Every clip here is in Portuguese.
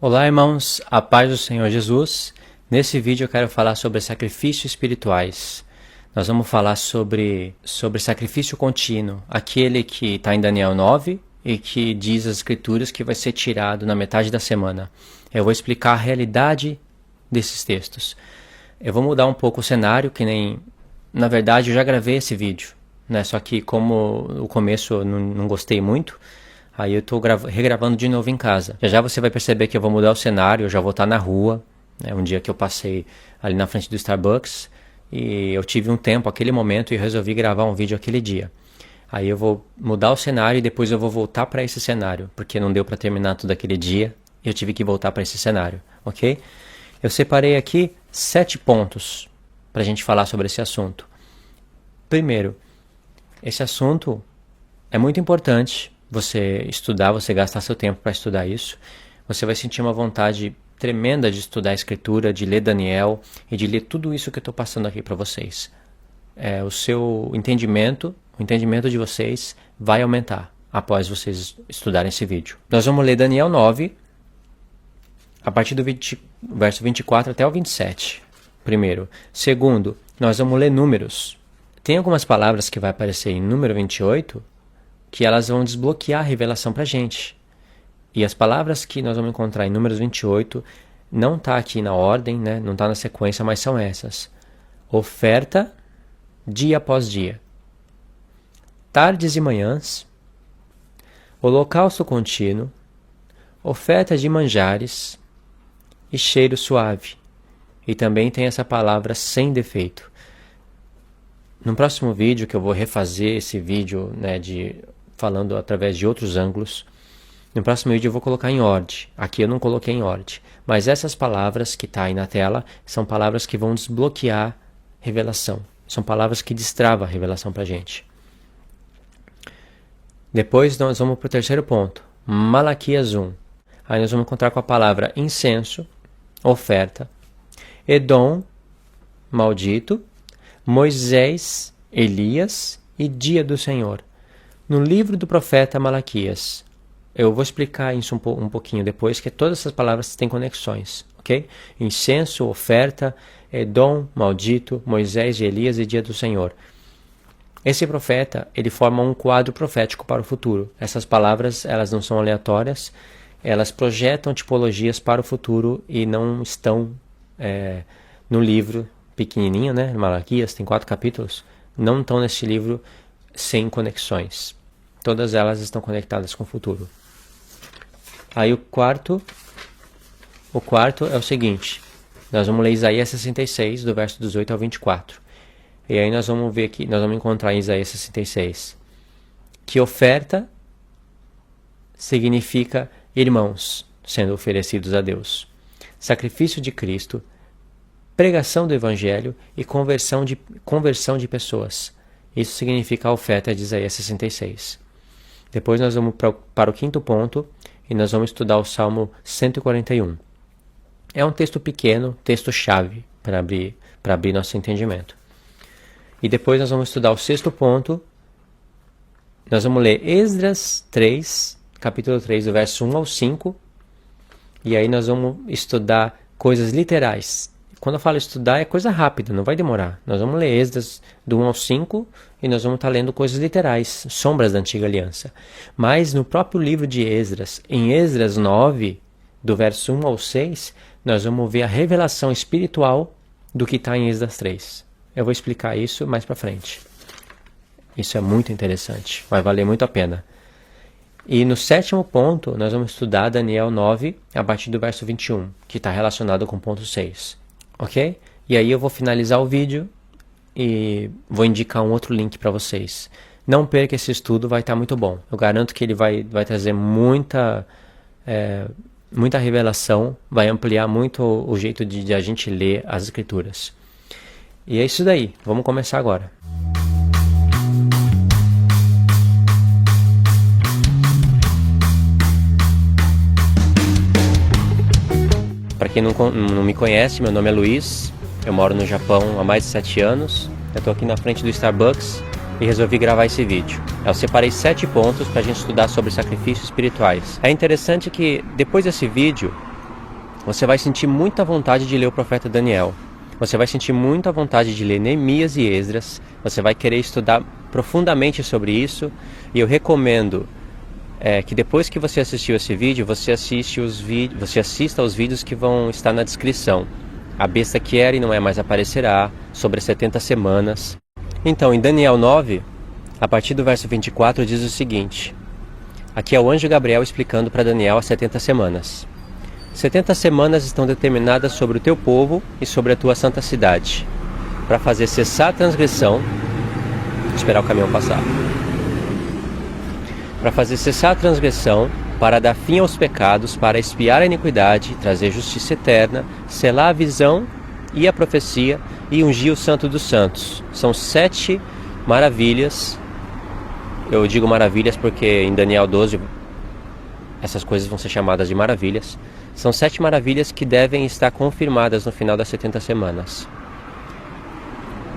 Olá, irmãos, a paz do Senhor Jesus. Nesse vídeo eu quero falar sobre sacrifícios espirituais. Nós vamos falar sobre sacrifício contínuo, aquele que está em Daniel 9 e que diz as escrituras que vai ser tirado na metade da semana. Eu vou explicar a realidade desses textos. Eu vou mudar um pouco o cenário, que nem... Na verdade, eu já gravei esse vídeo, né? Só que como o começo eu não gostei muito, aí eu estou regravando de novo em casa. Já você vai perceber que eu vou mudar o cenário, eu já vou estar na rua. É um dia que eu passei ali na frente do Starbucks e eu tive um tempo, aquele momento, e resolvi gravar um vídeo aquele dia. Aí eu vou mudar o cenário e depois eu vou voltar para esse cenário, porque não deu para terminar tudo aquele dia e eu tive que voltar para esse cenário, ok? Eu separei aqui 7 pontos para a gente falar sobre esse assunto. Primeiro, esse assunto é muito importante você estudar, você gastar seu tempo para estudar isso. Você vai sentir uma vontade tremenda de estudar a Escritura, de ler Daniel e de ler tudo isso que eu estou passando aqui para vocês. O seu entendimento, o entendimento de vocês vai aumentar após vocês estudarem esse vídeo. Nós vamos ler Daniel 9, a partir do verso 24 até o 27. Primeiro. Segundo, nós vamos ler Números. Tem algumas palavras que vai aparecer em número 28 que elas vão desbloquear a revelação para a gente. E as palavras que nós vamos encontrar em Números 28 não está aqui na ordem, né? Não está na sequência, mas são essas. Oferta, dia após dia. Tardes e manhãs. Holocausto contínuo. Oferta de manjares. E cheiro suave. E também tem essa palavra sem defeito. No próximo vídeo, que eu vou refazer esse vídeo, né, falando através de outros ângulos, no próximo vídeo eu vou colocar em ordem. Aqui eu não coloquei em ordem. Mas essas palavras que estão aí na tela são palavras que vão desbloquear revelação. São palavras que destravam a revelação para a gente. Depois nós vamos para o terceiro ponto. Malaquias 1. Aí nós vamos encontrar com a palavra incenso, oferta, Edom, maldito, Moisés, Elias e dia do Senhor. No livro do profeta Malaquias. Eu vou explicar isso um pouquinho depois, que todas essas palavras têm conexões, ok? Incenso, oferta, Edom, maldito, Moisés e Elias e dia do Senhor. Esse profeta, ele forma um quadro profético para o futuro. Essas palavras, elas não são aleatórias, elas projetam tipologias para o futuro e não estão no livro pequenininho, né? Malaquias, tem 4 capítulos, não estão neste livro sem conexões. Todas elas estão conectadas com o futuro. Aí o quarto é o seguinte. Nós vamos ler Isaías 66, do verso 18 ao 24. E aí nós vamos ver aqui, nós vamos encontrar em Isaías 66 que oferta significa irmãos sendo oferecidos a Deus. Sacrifício de Cristo, pregação do Evangelho e conversão de pessoas. Isso significa a oferta de Isaías 66. Depois nós vamos para o quinto ponto e nós vamos estudar o Salmo 141. É um texto pequeno, texto-chave para abrir nosso entendimento. E depois nós vamos estudar o sexto ponto. Nós vamos ler Esdras 3, capítulo 3, do verso 1 ao 5. E aí nós vamos estudar coisas literais. Quando eu falo estudar, é coisa rápida, não vai demorar. Nós vamos ler Esdras do 1 ao 5 e nós vamos estar lendo coisas literais, sombras da antiga aliança. Mas no próprio livro de Esdras, em Esdras 9, do verso 1 ao 6, nós vamos ver a revelação espiritual do que está em Esdras 3. Eu vou explicar isso mais para frente. Isso é muito interessante, vai valer muito a pena. E no sétimo ponto, nós vamos estudar Daniel 9, a partir do verso 21, que está relacionado com o ponto 6. Ok? E aí eu vou finalizar o vídeo e vou indicar um outro link para vocês. Não perca esse estudo, vai estar muito bom. Eu garanto que ele vai trazer muita revelação, vai ampliar muito o jeito de a gente ler as Escrituras. E é isso daí, vamos começar agora. Para quem não me conhece, meu nome é Luiz, eu moro no Japão há mais de 7 anos, eu estou aqui na frente do Starbucks e resolvi gravar esse vídeo. Eu separei 7 pontos para a gente estudar sobre sacrifícios espirituais. É interessante que depois desse vídeo, você vai sentir muita vontade de ler o profeta Daniel. Você vai sentir muita vontade de ler Neemias e Esdras. Você vai querer estudar profundamente sobre isso. E eu recomendo que depois que você assistiu esse vídeo, você assista aos vídeos que vão estar na descrição. A besta que era e não é mais aparecerá, sobre as 70 semanas. Então, em Daniel 9, a partir do verso 24, diz o seguinte. Aqui é o anjo Gabriel explicando para Daniel as 70 semanas. 70 semanas estão determinadas sobre o teu povo e sobre a tua santa cidade, para fazer cessar a transgressão. Vou esperar o caminhão passar. Para fazer cessar a transgressão, para dar fim aos pecados, para expiar a iniquidade, trazer justiça eterna, selar a visão e a profecia e ungir o santo dos santos. São 7 maravilhas. Eu digo maravilhas porque em Daniel 12 essas coisas vão ser chamadas de maravilhas. São 7 maravilhas que devem estar confirmadas no final das 70 semanas.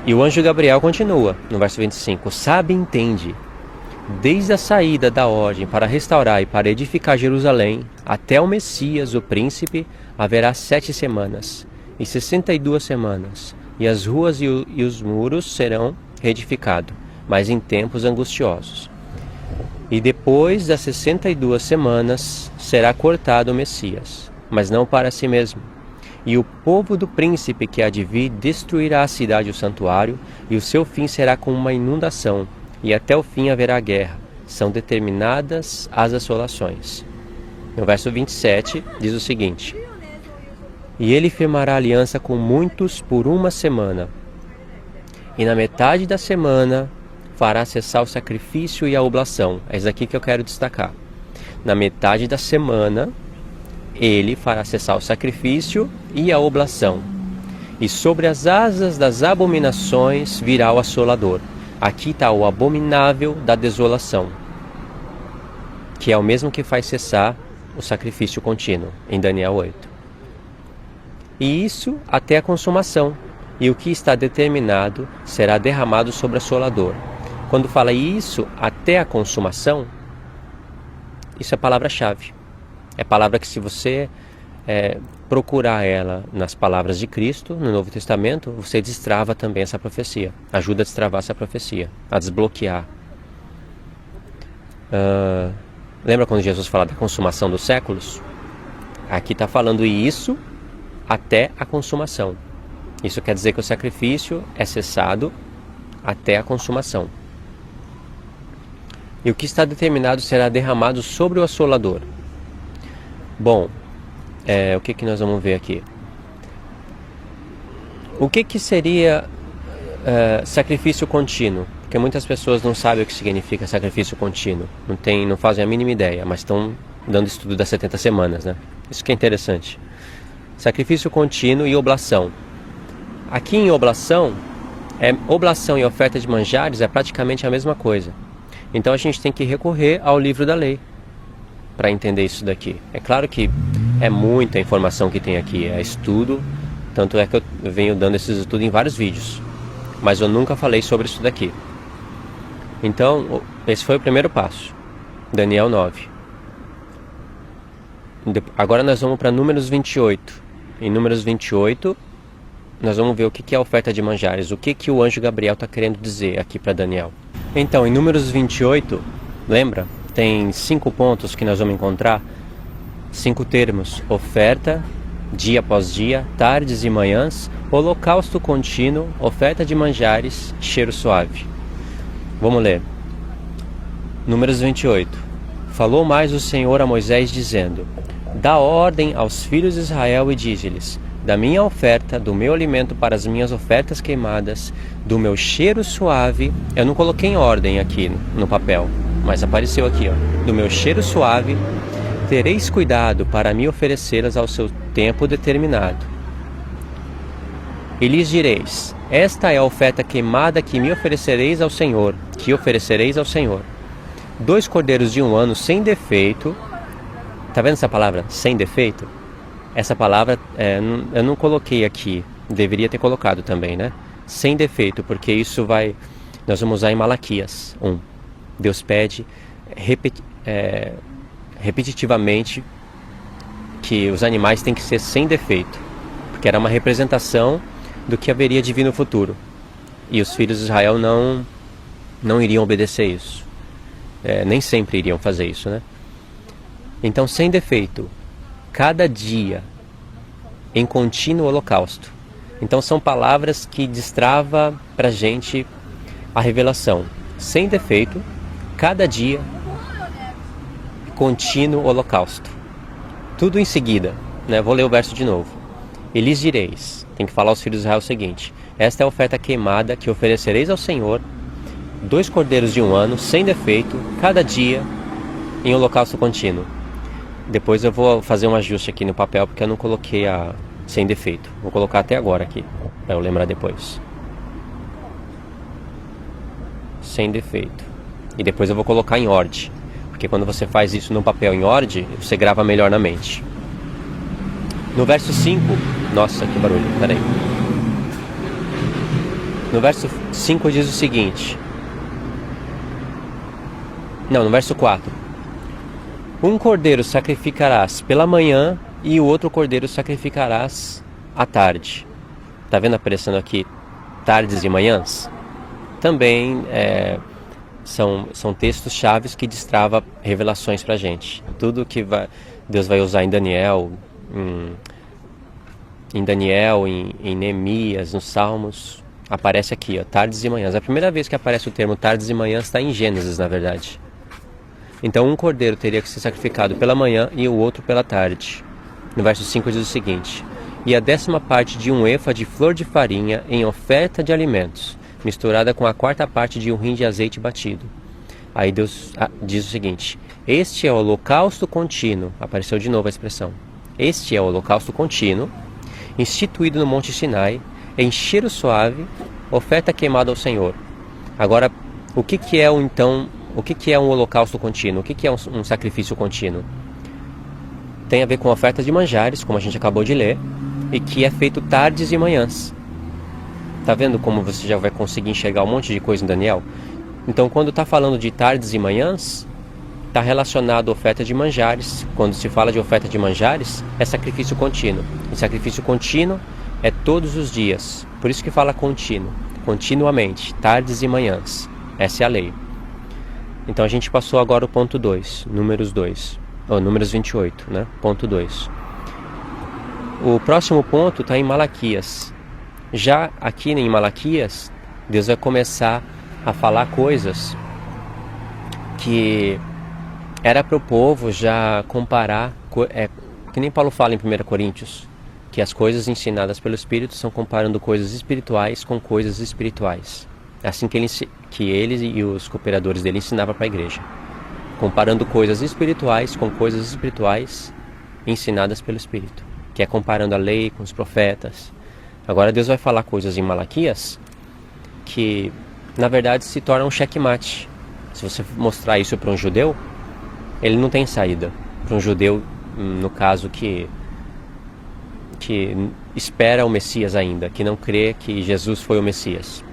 E o anjo Gabriel continua, no verso 25. Sabe e entende, desde a saída da ordem para restaurar e para edificar Jerusalém, até o Messias, o príncipe, haverá 7 semanas, e 62 semanas, e as ruas e os muros serão reedificados, mas em tempos angustiosos. E depois das 62 semanas será cortado o Messias, mas não para si mesmo. E o povo do príncipe que há de vir destruirá a cidade e o santuário, e o seu fim será como uma inundação, e até o fim haverá guerra. São determinadas as assolações. No verso 27 diz o seguinte. E ele firmará aliança com muitos por 1 semana. E na metade da semana fará cessar o sacrifício e a oblação. É isso aqui que eu quero destacar. Na metade da semana, ele fará cessar o sacrifício e a oblação. E sobre as asas das abominações virá o assolador. Aqui está o abominável da desolação, que é o mesmo que faz cessar o sacrifício contínuo, em Daniel 8. E isso até a consumação. E o que está determinado será derramado sobre o assolador. Quando fala isso até a consumação, isso é palavra-chave. É palavra que, se você procurar ela nas palavras de Cristo, no Novo Testamento, você destrava também essa profecia. Ajuda a destravar essa profecia, a desbloquear. Lembra quando Jesus fala da consumação dos séculos? Aqui está falando isso até a consumação. Isso quer dizer que o sacrifício é cessado até a consumação. E o que está determinado será derramado sobre o assolador. Bom, o que nós vamos ver aqui? O que seria sacrifício contínuo? Porque muitas pessoas não sabem o que significa sacrifício contínuo. Não fazem a mínima ideia, mas estão dando estudo das 70 semanas, né? Isso que é interessante. Sacrifício contínuo e oblação. Aqui em oblação e oferta de manjares é praticamente a mesma coisa. Então a gente tem que recorrer ao livro da lei para entender isso daqui. É claro que é muita informação que tem aqui, é estudo, tanto é que eu venho dando esses estudos em vários vídeos, mas eu nunca falei sobre isso daqui. Então, esse foi o primeiro passo, Daniel 9. Agora nós vamos para Números 28. Em Números 28, nós vamos ver o que é a oferta de manjares, o que o anjo Gabriel está querendo dizer aqui para Daniel. Então, em Números 28, lembra? Tem 5 pontos que nós vamos encontrar, 5 termos: oferta, dia após dia, tardes e manhãs, holocausto contínuo, oferta de manjares, cheiro suave. Vamos ler. Números 28. Falou mais o Senhor a Moisés, dizendo: dá ordem aos filhos de Israel e dize-lhes: da minha oferta, do meu alimento para as minhas ofertas queimadas, do meu cheiro suave. Eu não coloquei em ordem aqui no papel, mas apareceu aqui, ó. Do meu cheiro suave, tereis cuidado para me oferecê-las ao seu tempo determinado. E lhes direis: esta é a oferta queimada que me oferecereis ao Senhor, 2 cordeiros de 1 ano sem defeito. Tá vendo essa palavra, sem defeito? Essa palavra eu não coloquei aqui, deveria ter colocado também, né? Sem defeito, porque isso nós vamos usar em Malaquias 1. Deus pede repetitivamente que os animais têm que ser sem defeito, porque era uma representação do que haveria de vir no futuro. E os filhos de Israel não iriam obedecer isso. Nem sempre iriam fazer isso, né? Então, sem defeito, cada dia, em contínuo holocausto. Então, são palavras que destrava pra gente a revelação. Sem defeito, cada dia, contínuo holocausto. Tudo em seguida, né? Vou ler o verso de novo. E lhes direis, tem que falar aos filhos de Israel o seguinte: esta é a oferta queimada que oferecereis ao Senhor, 2 cordeiros de 1 ano, sem defeito, cada dia, em holocausto contínuo. Depois eu vou fazer um ajuste aqui no papel, porque eu não coloquei a sem defeito. Vou colocar até agora aqui, para eu lembrar depois. Sem defeito. E depois eu vou colocar em ordem, porque quando você faz isso no papel em ordem, você grava melhor na mente. No verso 5, nossa, que barulho, peraí. No verso 5 diz o seguinte. Não, no verso 4. Um cordeiro sacrificarás pela manhã e o outro cordeiro sacrificarás à tarde. Tá vendo aparecendo aqui tardes e manhãs? Também são textos chaves que destrava revelações pra gente. Tudo que Deus vai usar em Daniel, em Neemias, nos Salmos, aparece aqui, ó, tardes e manhãs. A primeira vez que aparece o termo tardes e manhãs está em Gênesis, na verdade. Então um cordeiro teria que ser sacrificado pela manhã e o outro pela tarde. No verso 5 diz o seguinte: e a 10ª parte de um efa de flor de farinha em oferta de alimentos, misturada com a 4ª parte de um rim de azeite batido. Aí Deus diz o seguinte: este é o holocausto contínuo. Apareceu de novo a expressão. Este é o holocausto contínuo, instituído no Monte Sinai, em cheiro suave, oferta queimada ao Senhor. Agora, o que é um holocausto contínuo? O que é um sacrifício contínuo? Tem a ver com oferta de manjares, como a gente acabou de ler, e que é feito tardes e manhãs. Tá vendo como você já vai conseguir enxergar um monte de coisa em Daniel? Então, quando está falando de tardes e manhãs, está relacionado à oferta de manjares. Quando se fala de oferta de manjares, é sacrifício contínuo. E sacrifício contínuo é todos os dias. Por isso que fala contínuo, continuamente, tardes e manhãs. Essa é a lei. Então a gente passou agora o ponto 2, números 28, né? Ponto 2. O próximo ponto está em Malaquias. Já aqui em Malaquias, Deus vai começar a falar coisas que era para o povo já comparar, que nem Paulo fala em 1 Coríntios, que as coisas ensinadas pelo Espírito são comparando coisas espirituais com coisas espirituais. É assim que ele e os cooperadores dele ensinavam para a igreja. Comparando coisas espirituais com coisas espirituais ensinadas pelo Espírito. Que é comparando a lei com os profetas. Agora Deus vai falar coisas em Malaquias que, na verdade, se tornam um checkmate. Se você mostrar isso para um judeu, ele não tem saída. Para um judeu, no caso, que espera o Messias ainda, que não crê que Jesus foi o Messias.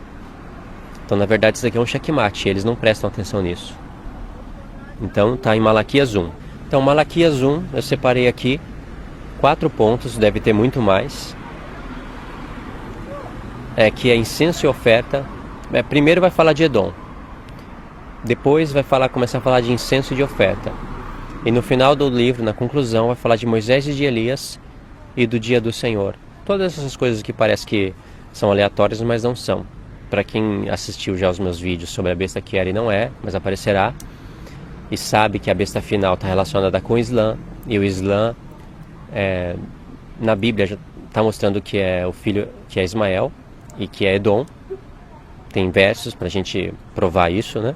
Então, na verdade, isso aqui é um checkmate, eles não prestam atenção nisso. Então, está em Malaquias 1. Então, Malaquias 1, eu separei aqui 4 pontos, deve ter muito mais. Que é incenso e oferta. Primeiro vai falar de Edom. Depois vai começar a falar de incenso e de oferta. E no final do livro, na conclusão, vai falar de Moisés e de Elias e do dia do Senhor. Todas essas coisas que parece que são aleatórias, mas não são. Para quem assistiu já os meus vídeos sobre a besta que era e não é, mas aparecerá, e sabe que a besta final está relacionada com o Islã, e o Islã, na Bíblia, já está mostrando que é o filho, que é Ismael, e que é Edom. Tem versos para a gente provar isso, né?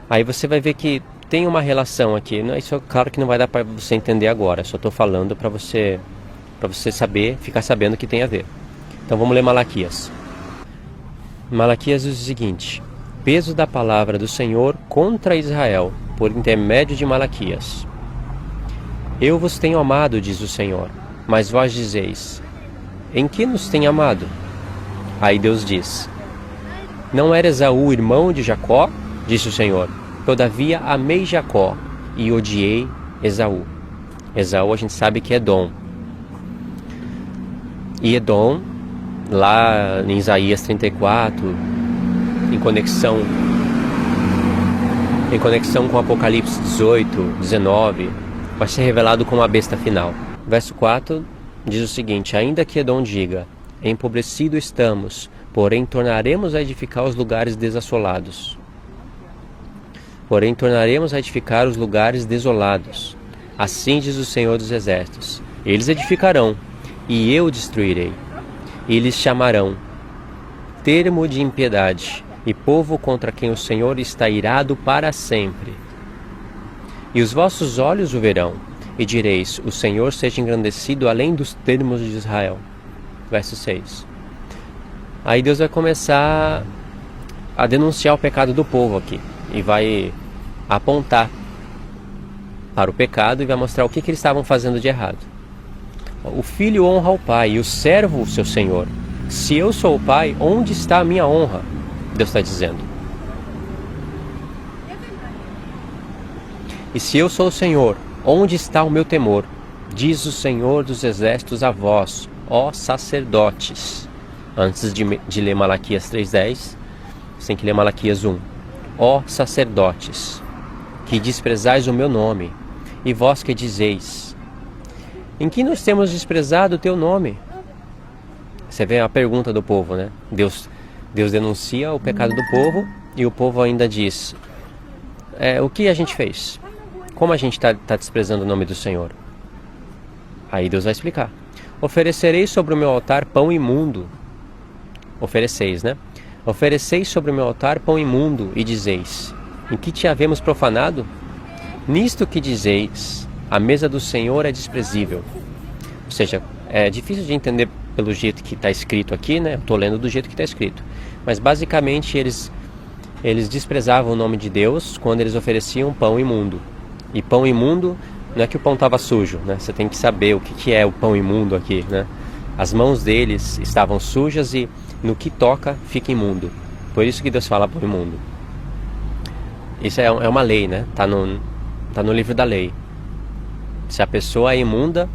Aí você vai ver que tem uma relação aqui. Isso claro que não vai dar para você entender agora, só estou falando para você saber, ficar sabendo que tem a ver. Então vamos ler Malaquias. Malaquias diz o seguinte: peso da palavra do Senhor contra Israel, por intermédio de Malaquias. Eu vos tenho amado, diz o Senhor, mas vós dizeis: em que nos tem amado? Aí Deus diz: não era Esaú irmão de Jacó? Disse o Senhor: todavia amei Jacó e odiei Esaú. Esaú a gente sabe que é Edom. E Edom, lá em Isaías 34, em conexão com Apocalipse 18, 19, vai ser revelado como a besta final. Verso 4 diz o seguinte: ainda que Edom diga, empobrecido estamos, porém tornaremos a edificar os lugares desassolados. Porém tornaremos a edificar os lugares desolados. Assim diz o Senhor dos Exércitos: eles edificarão, e eu destruirei. E eles chamarão termo de impiedade, e povo contra quem o Senhor está irado para sempre. E os vossos olhos o verão, e direis: o Senhor seja engrandecido além dos termos de Israel. Verso 6. Aí Deus vai começar a denunciar o pecado do povo aqui, e vai apontar para o pecado e vai mostrar o que eles estavam fazendo de errado. O filho honra o pai e o servo o seu senhor. Se eu sou o pai, onde está a minha honra? Deus está dizendo. E se eu sou o Senhor, onde está o meu temor? Diz o Senhor dos Exércitos a vós, ó sacerdotes. Antes de ler Malaquias 3:10, você tem que ler Malaquias 1. Ó sacerdotes, que desprezais o meu nome, e vós que dizeis: em que nós temos desprezado o teu nome? Você vê a pergunta do povo, né? Deus denuncia o pecado do povo, e o povo ainda diz: o que a gente fez? Como a gente está desprezando o nome do Senhor? Aí Deus vai explicar: oferecereis sobre o meu altar pão imundo. Ofereceis, né? Ofereceis sobre o meu altar pão imundo, e dizeis: em que te havemos profanado? Nisto que dizeis: a mesa do Senhor é desprezível. Ou seja, é difícil de entender pelo jeito que está escrito aqui, né? Estou lendo do jeito que está escrito. Mas basicamente eles desprezavam o nome de Deus quando eles ofereciam pão imundo. E pão imundo não é que o pão estava sujo, né? Você tem que saber o que é o pão imundo aqui, né? As mãos deles estavam sujas e no que toca fica imundo. Por isso que Deus fala pão imundo. Isso é uma lei, né? Tá no livro da lei. Se a pessoa é imunda,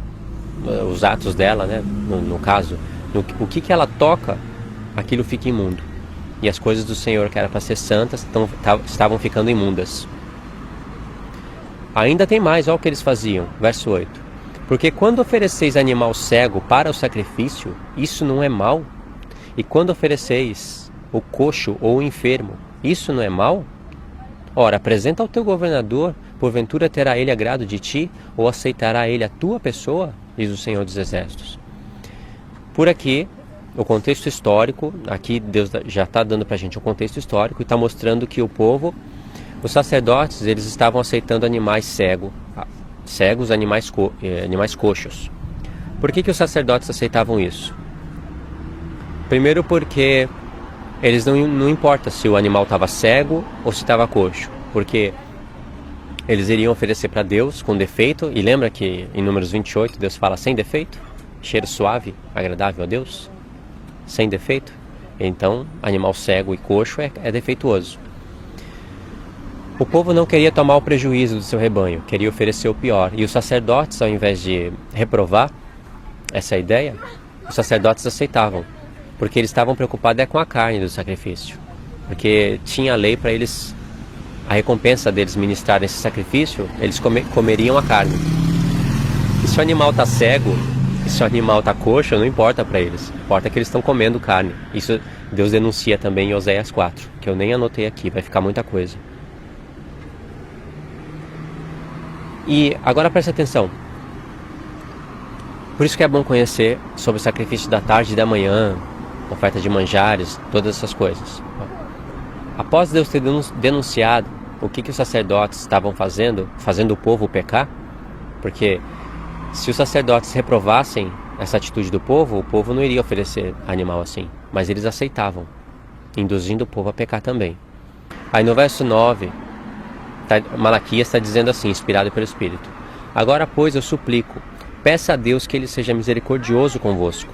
os atos dela, né? No caso, o que ela toca, aquilo fica imundo. E as coisas do Senhor que era para ser santas estavam ficando imundas. Ainda tem mais, olha o que eles faziam. Verso 8. Porque quando ofereceis animal cego para o sacrifício, isso não é mal? E quando ofereceis o coxo ou o enfermo, isso não é mal? Ora, apresenta ao teu governador, porventura terá ele agrado de ti, ou aceitará ele a tua pessoa? Diz o Senhor dos Exércitos. Por aqui, o contexto histórico, aqui Deus já está dando para a gente um contexto histórico e está mostrando que o povo, os sacerdotes, eles estavam aceitando animais cegos, animais coxos. Por que os sacerdotes aceitavam isso? Primeiro porque eles não importa se o animal estava cego ou se estava coxo, porque eles iriam oferecer para Deus com defeito, e lembra que em Números 28 Deus fala sem defeito, cheiro suave, agradável a Deus, sem defeito. Então, animal cego e coxo é defeituoso. O povo não queria tomar o prejuízo do seu rebanho, queria oferecer o pior, e os sacerdotes, ao invés de reprovar essa ideia, os sacerdotes aceitavam, porque eles estavam preocupados com a carne do sacrifício, porque tinha a lei para eles, a recompensa deles ministrarem esse sacrifício, eles comeriam a carne. E se o animal está cego, e se o animal está coxo, não importa para eles, importa que eles estão comendo carne. Isso Deus denuncia também em Oséias 4, que eu nem anotei aqui, vai ficar muita coisa. E agora preste atenção. Por isso que é bom conhecer sobre o sacrifício da tarde e da manhã, oferta de manjares, todas essas coisas. Após Deus ter denunciado o que os sacerdotes estavam fazendo o povo pecar, porque se os sacerdotes reprovassem essa atitude do povo, o povo não iria oferecer animal assim, mas eles aceitavam, induzindo o povo a pecar também. Aí no verso 9, Malaquias está dizendo assim, inspirado pelo Espírito: agora, pois, eu suplico, peça a Deus que ele seja misericordioso convosco.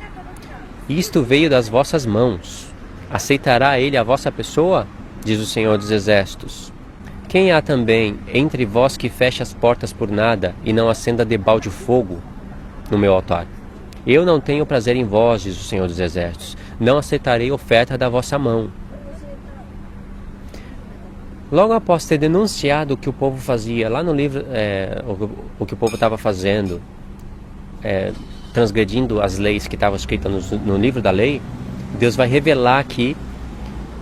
Isto veio das vossas mãos. Aceitará ele a vossa pessoa? Diz o Senhor dos Exércitos. Quem há também entre vós que feche as portas por nada e não acenda debalde fogo no meu altar? Eu não tenho prazer em vós, diz o Senhor dos Exércitos. Não aceitarei oferta da vossa mão. Logo após ter denunciado o que o povo fazia, lá no livro, o que o povo estava fazendo, transgredindo as leis que estavam escritas no livro da lei, Deus vai revelar aqui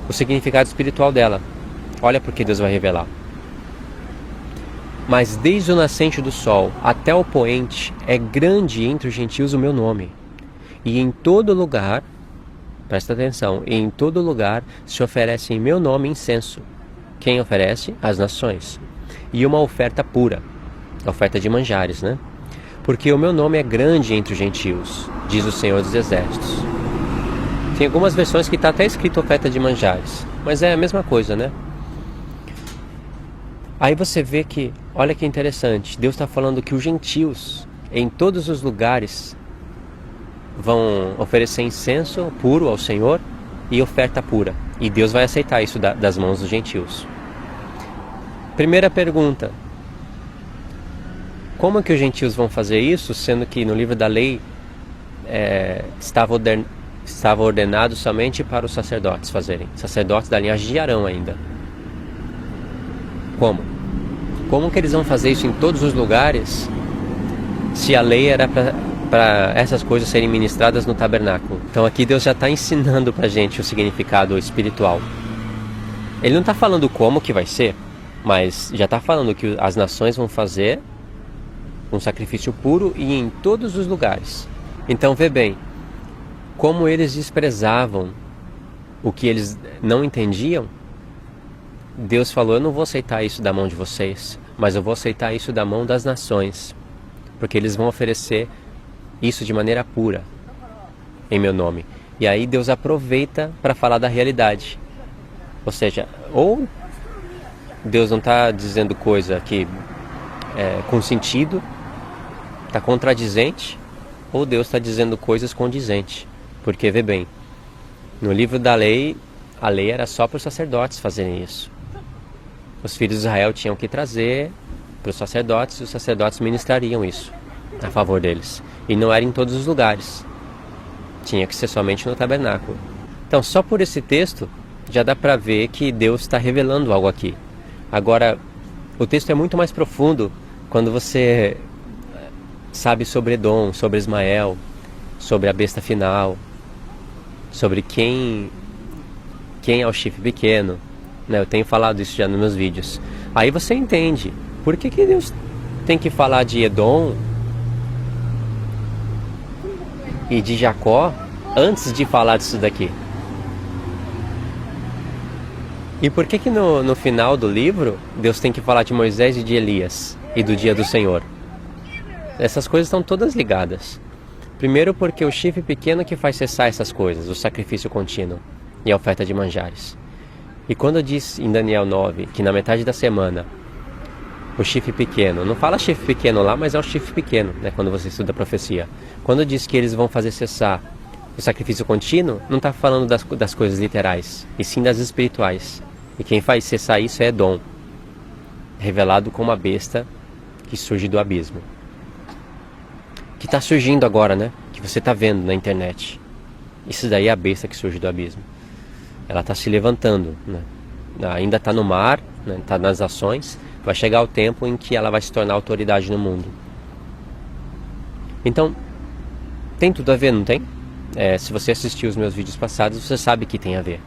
o significado espiritual dela. Olha porque Deus vai revelar. Mas desde o nascente do sol até o poente é grande entre os gentios o meu nome. E em todo lugar, presta atenção, em todo lugar se oferece em meu nome incenso. Quem oferece? As nações. E uma oferta pura, oferta de manjares, né? Porque o meu nome é grande entre os gentios, diz o Senhor dos Exércitos. Tem algumas versões que está até escrito oferta de manjares, mas é a mesma coisa, né? Aí você vê que, olha que interessante, Deus está falando que os gentios, em todos os lugares, vão oferecer incenso puro ao Senhor e oferta pura. E Deus vai aceitar isso das mãos dos gentios. Primeira pergunta. Como que os gentios vão fazer isso, sendo que no livro da lei estava ordenado somente para os sacerdotes fazerem? Sacerdotes da linhagem de Arão ainda. Como? Como que eles vão fazer isso em todos os lugares, se a lei era para essas coisas serem ministradas no tabernáculo? Então aqui Deus já está ensinando para a gente o significado espiritual. Ele não está falando como que vai ser, mas já está falando que as nações vão fazer um sacrifício puro e em todos os lugares. Então vê bem, como eles desprezavam o que eles não entendiam, Deus falou, eu não vou aceitar isso da mão de vocês, mas eu vou aceitar isso da mão das nações, porque eles vão oferecer isso de maneira pura, em meu nome. E aí Deus aproveita para falar da realidade. Ou seja, ou Deus não está dizendo coisa que com sentido, está contradizente, ou Deus está dizendo coisas condizentes. Porque, vê bem, no livro da lei, a lei era só para os sacerdotes fazerem isso. Os filhos de Israel tinham que trazer para os sacerdotes, e os sacerdotes ministrariam isso a favor deles. E não era em todos os lugares. Tinha que ser somente no tabernáculo. Então, só por esse texto, já dá para ver que Deus está revelando algo aqui. Agora, o texto é muito mais profundo quando você sabe sobre Edom, sobre Ismael, sobre a besta final, sobre quem é o chifre pequeno. Eu tenho falado isso já nos meus vídeos. Aí você entende por que Deus tem que falar de Edom e de Jacó antes de falar disso daqui. E por que no final do livro Deus tem que falar de Moisés e de Elias e do dia do Senhor? Essas coisas estão todas ligadas. Primeiro porque o chifre pequeno que faz cessar essas coisas, o sacrifício contínuo e a oferta de manjares. E quando diz em Daniel 9 que na metade da semana o chifre pequeno, não fala chifre pequeno lá, mas é o chifre pequeno, né, quando você estuda a profecia. Quando diz que eles vão fazer cessar o sacrifício contínuo, não está falando das coisas literais, e sim das espirituais. E quem faz cessar isso é Edom, revelado como a besta que surge do abismo. Que está surgindo agora, né? Que você está vendo na internet. Isso daí é a besta que surge do abismo. Ela está se levantando, né? Ainda está no mar, está nas ações. Vai chegar o tempo em que ela vai se tornar autoridade no mundo. Então, tem tudo a ver, não tem? Se você assistiu os meus vídeos passados, você sabe que tem a ver.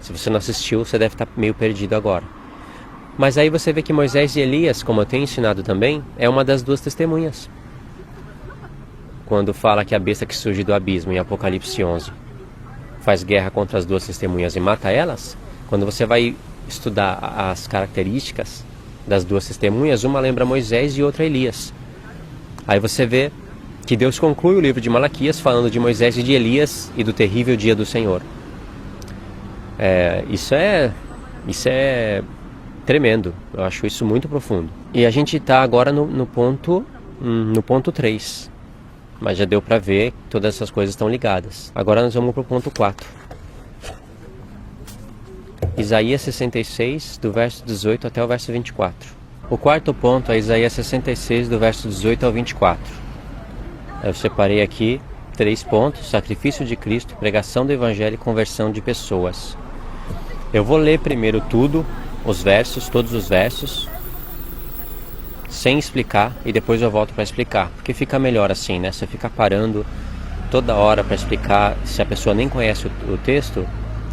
Se você não assistiu, você deve estar meio perdido agora. Mas aí você vê que Moisés e Elias, como eu tenho ensinado também, é uma das duas testemunhas. Quando fala que a besta que surge do abismo em Apocalipse 11 faz guerra contra as duas testemunhas e mata elas, quando você vai estudar as características das duas testemunhas, uma lembra Moisés e outra Elias. Aí você vê que Deus conclui o livro de Malaquias falando de Moisés e de Elias e do terrível dia do Senhor. Isso é tremendo, eu acho isso muito profundo. E a gente está agora no ponto 3. Mas já deu para ver que todas essas coisas estão ligadas. Agora nós vamos para o ponto 4. Isaías 66, do verso 18 até o verso 24. O quarto ponto é Isaías 66, do verso 18 ao 24. Eu separei aqui 3 pontos: sacrifício de Cristo, pregação do Evangelho e conversão de pessoas. Eu vou ler primeiro tudo, os versos, todos os versos, sem explicar, e depois eu volto para explicar, porque fica melhor assim, né? Você fica parando toda hora para explicar, se a pessoa nem conhece o texto,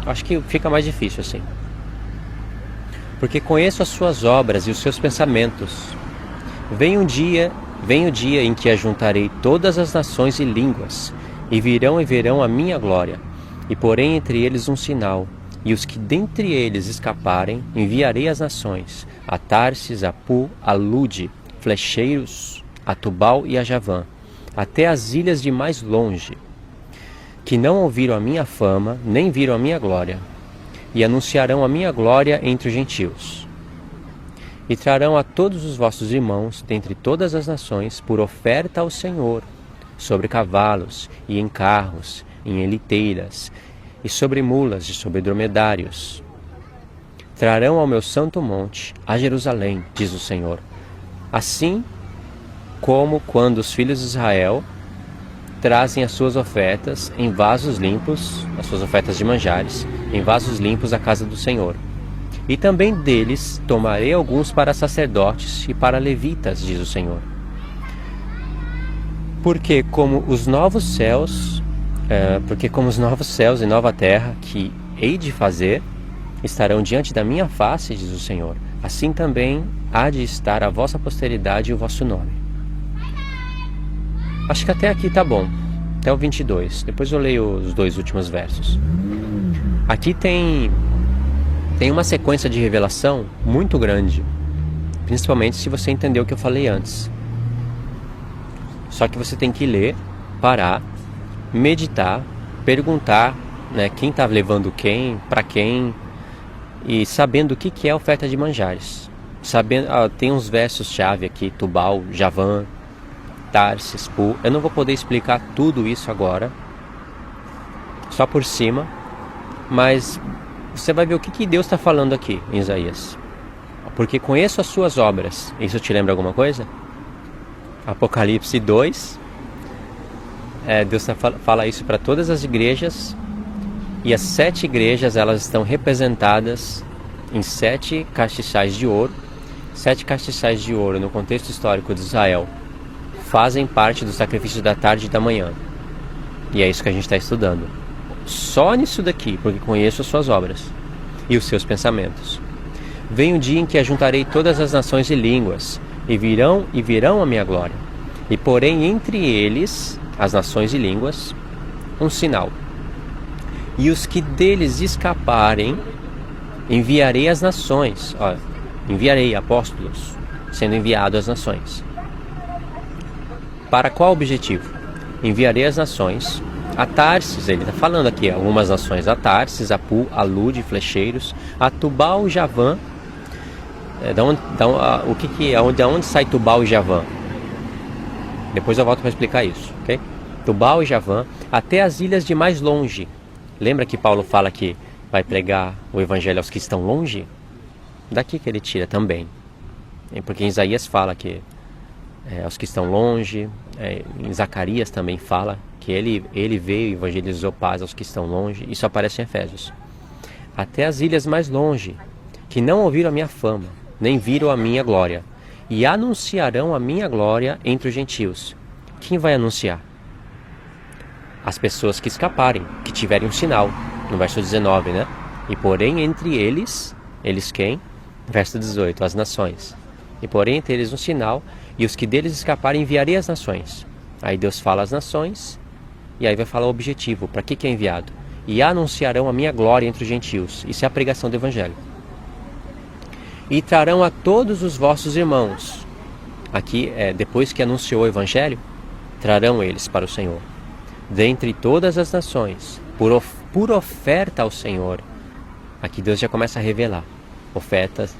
acho que fica mais difícil assim. Porque conheço as suas obras e os seus pensamentos. Vem o dia em que ajuntarei todas as nações e línguas, e verão a minha glória, e porei entre eles um sinal, e os que dentre eles escaparem, enviarei às nações, a Tarsis, a Pu, a Lude, flecheiros, a Tubal e a Javã, até as ilhas de mais longe, que não ouviram a minha fama, nem viram a minha glória, e anunciarão a minha glória entre os gentios. E trarão a todos os vossos irmãos, dentre todas as nações, por oferta ao Senhor, sobre cavalos, e em carros, em eliteiras, e sobre mulas, e sobre dromedários. Trarão ao meu santo monte, a Jerusalém, diz o Senhor, assim como quando os filhos de Israel trazem as suas ofertas em vasos limpos, as suas ofertas de manjares, em vasos limpos à casa do Senhor. E também deles tomarei alguns para sacerdotes e para levitas, diz o Senhor. Porque como os novos céus e nova terra que hei de fazer estarão diante da minha face, diz o Senhor, assim também há de estar a vossa posteridade e o vosso nome. Acho que até aqui tá bom, até o 22. Depois eu leio os 2 últimos versos. Aqui tem uma sequência de revelação muito grande, principalmente se você entender o que eu falei antes. Só que você tem que ler, parar, meditar, perguntar, né, quem está levando quem, para quem, e sabendo o que é a oferta de manjares. Tem uns versos-chave aqui: Tubal, Javã, Tarsis, Pu. Eu não vou poder explicar tudo isso agora, só por cima, mas você vai ver o que Deus está falando aqui em Isaías. Porque conheço as suas obras. Isso te lembra alguma coisa? Apocalipse 2. Deus fala isso para todas as igrejas. E as 7 igrejas, elas estão representadas em 7 castiçais de ouro. 7 castiçais de ouro, no contexto histórico de Israel, fazem parte do sacrifício da tarde e da manhã. E é isso que a gente está estudando. Só nisso daqui, porque conheço as suas obras e os seus pensamentos. Vem o dia em que ajuntarei todas as nações e línguas, e verão a minha glória. E porém entre eles, as nações e línguas, um sinal. E os que deles escaparem, enviarei às nações. Enviarei apóstolos, sendo enviado às nações. Para qual objetivo? Enviarei às nações, a Tarsis, ele está falando aqui algumas nações: a Tarsis, a Pu, a Lude, flecheiros, a Tubal e Javã. De onde sai Tubal e Javã? Depois eu volto para explicar isso, ok? Tubal e Javã, até as ilhas de mais longe. Lembra que Paulo fala que vai pregar o evangelho aos que estão longe? Daqui que ele tira também. Porque em Isaías fala que aos que estão longe, em Zacarias também fala que ele veio e evangelizou paz aos que estão longe. Isso aparece em Efésios. Até as ilhas mais longe, que não ouviram a minha fama, nem viram a minha glória, e anunciarão a minha glória entre os gentios. Quem vai anunciar? As pessoas que escaparem, que tiverem um sinal, no verso 19, né? E porém entre eles quem? Verso 18, as nações. E porém entre eles um sinal, e os que deles escaparem enviarei às nações. Aí Deus fala às nações, e aí vai falar o objetivo, para que é enviado? E anunciarão a minha glória entre os gentios. Isso é a pregação do evangelho. E trarão a todos os vossos irmãos. Aqui, depois que anunciou o evangelho, trarão eles para o Senhor. Dentre todas as nações, por oferta ao Senhor. Aqui Deus já começa a revelar ofertas,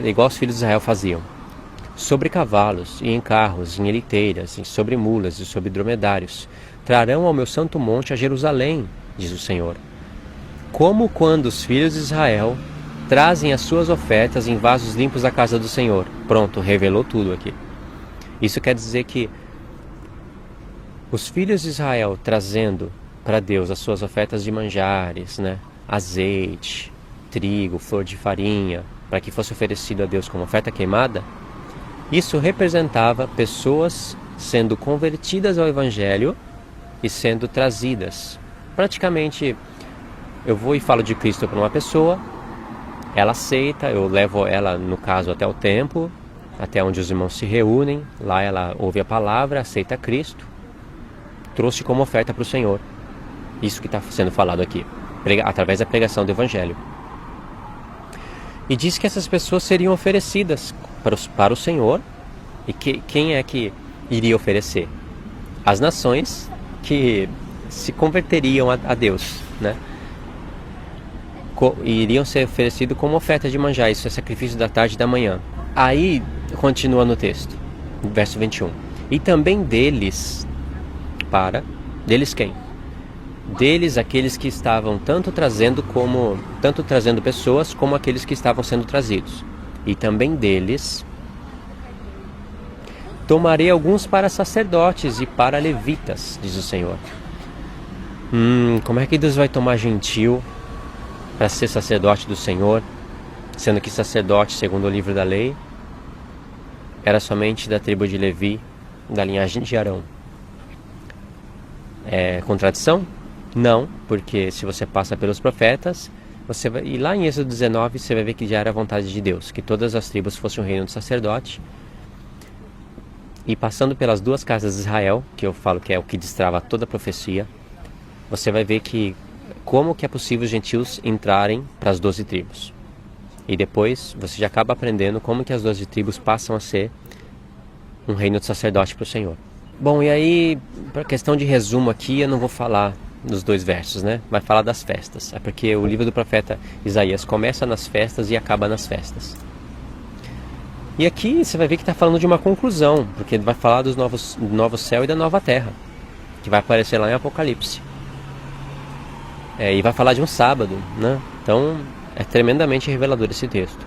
igual os filhos de Israel faziam: sobre cavalos, e em carros, em eliteiras, e sobre mulas, e sobre dromedários. Trarão ao meu santo monte, a Jerusalém, diz o Senhor. como quando os filhos de Israel trazem as suas ofertas em vasos limpos à casa do Senhor. Pronto, revelou tudo aqui. Isso quer dizer que os filhos de Israel trazendo para Deus as suas ofertas de manjares, né? Azeite, trigo, flor de farinha, para que fosse oferecido a Deus como oferta queimada, isso representava pessoas sendo convertidas ao Evangelho e sendo trazidas. Praticamente, eu vou e falo de Cristo para uma pessoa, ela aceita, eu levo ela, no caso, até o templo, até onde os irmãos se reúnem, lá ela ouve a palavra, aceita Cristo, trouxe como oferta para o Senhor. Isso que está sendo falado aqui, através da pregação do Evangelho. E diz que essas pessoas seriam oferecidas para o Senhor. E quem é que iria oferecer? As nações que se converteriam a Deus, né? Iriam ser oferecidos como oferta de manjar. Isso é sacrifício da tarde e da manhã. Aí, continua no texto, verso 21. E também deles, deles quem? Deles aqueles que estavam tanto trazendo pessoas como aqueles que estavam sendo trazidos. E também deles tomarei alguns para sacerdotes e para levitas, diz o Senhor. Como é que Deus vai tomar gentil para ser sacerdote do Senhor, sendo que sacerdote, segundo o livro da lei, era somente da tribo de Levi, da linhagem de Arão? É contradição? Não, porque se você passa pelos profetas, e lá em Êxodo 19 você vai ver que já era a vontade de Deus, que todas as tribos fossem um reino de sacerdote. E passando pelas duas casas de Israel, que eu falo que é o que destrava toda a profecia, você vai ver que como que é possível os gentios entrarem para as 12 tribos. E depois você já acaba aprendendo como que as 12 tribos passam a ser um reino de sacerdote para o Senhor. Bom, e aí, para questão de resumo aqui, eu não vou falar dos 2 versos, né? Vai falar das festas. É porque o livro do profeta Isaías começa nas festas e acaba nas festas. E aqui você vai ver que está falando de uma conclusão, porque ele vai falar do novo céu e da nova terra, que vai aparecer lá em Apocalipse. E vai falar de um sábado, né? Então, é tremendamente revelador esse texto.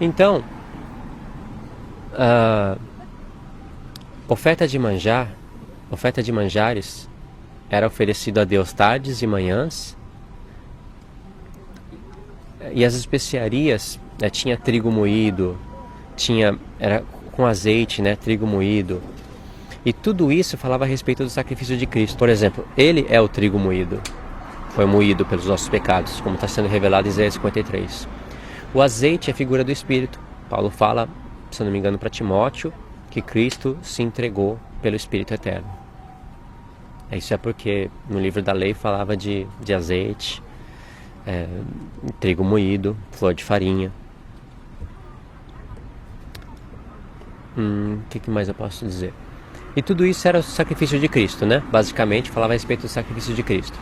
Então, a oferta de manjares era oferecido a Deus tardes e manhãs. E as especiarias, tinha trigo moído, era com azeite, né, trigo moído. E tudo isso falava a respeito do sacrifício de Cristo. Por exemplo, ele é o trigo moído. Foi moído pelos nossos pecados, como está sendo revelado em Isaías 53. O azeite é a figura do Espírito. Paulo fala, se não me engano, para Timóteo, que Cristo se entregou pelo Espírito Eterno. Isso é porque no livro da lei falava de azeite, trigo moído, flor de farinha. O que mais eu posso dizer? E tudo isso era o sacrifício de Cristo, né? Basicamente falava a respeito do sacrifício de Cristo.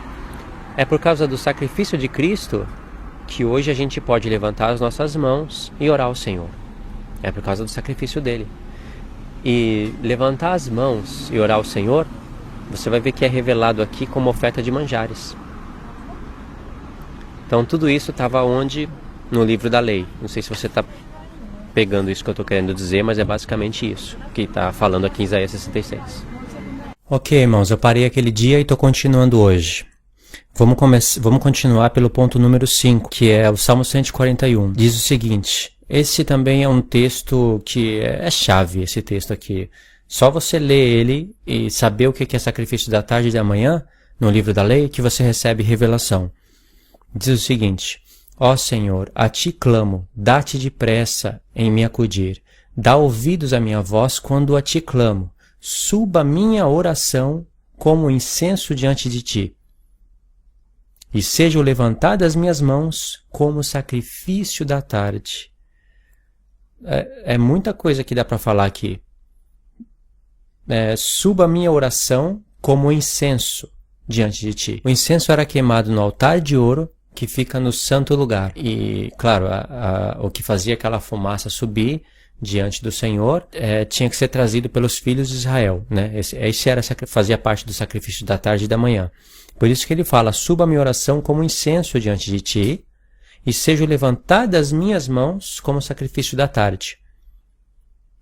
É por causa do sacrifício de Cristo que hoje a gente pode levantar as nossas mãos e orar ao Senhor. É por causa do sacrifício dele. E levantar as mãos e orar ao Senhor, você vai ver que é revelado aqui como oferta de manjares. Então tudo isso estava onde? No livro da lei. Não sei se você está pegando isso que eu estou querendo dizer, mas é basicamente isso que está falando aqui em Isaías 66. Ok, irmãos, eu parei aquele dia e estou continuando hoje. Vamos continuar pelo ponto número 5, que é o Salmo 141. Diz o seguinte: esse também é um texto que é chave, esse texto aqui. Só você ler ele e saber o que é sacrifício da tarde e da manhã, no livro da lei, que você recebe revelação. Diz o seguinte: ó Senhor, a ti clamo, dá-te depressa em me acudir. Dá ouvidos à minha voz quando a ti clamo. Suba minha oração como incenso diante de ti. E sejam levantadas as minhas mãos como sacrifício da tarde. É muita coisa que dá para falar aqui. Suba minha oração como incenso diante de ti. O incenso era queimado no altar de ouro que fica no santo lugar. E, claro, o que fazia aquela fumaça subir diante do Senhor tinha que ser trazido pelos filhos de Israel, né? Esse fazia parte do sacrifício da tarde e da manhã. Por isso que ele fala, suba a minha oração como incenso diante de ti, e seja levantado das minhas mãos como sacrifício da tarde.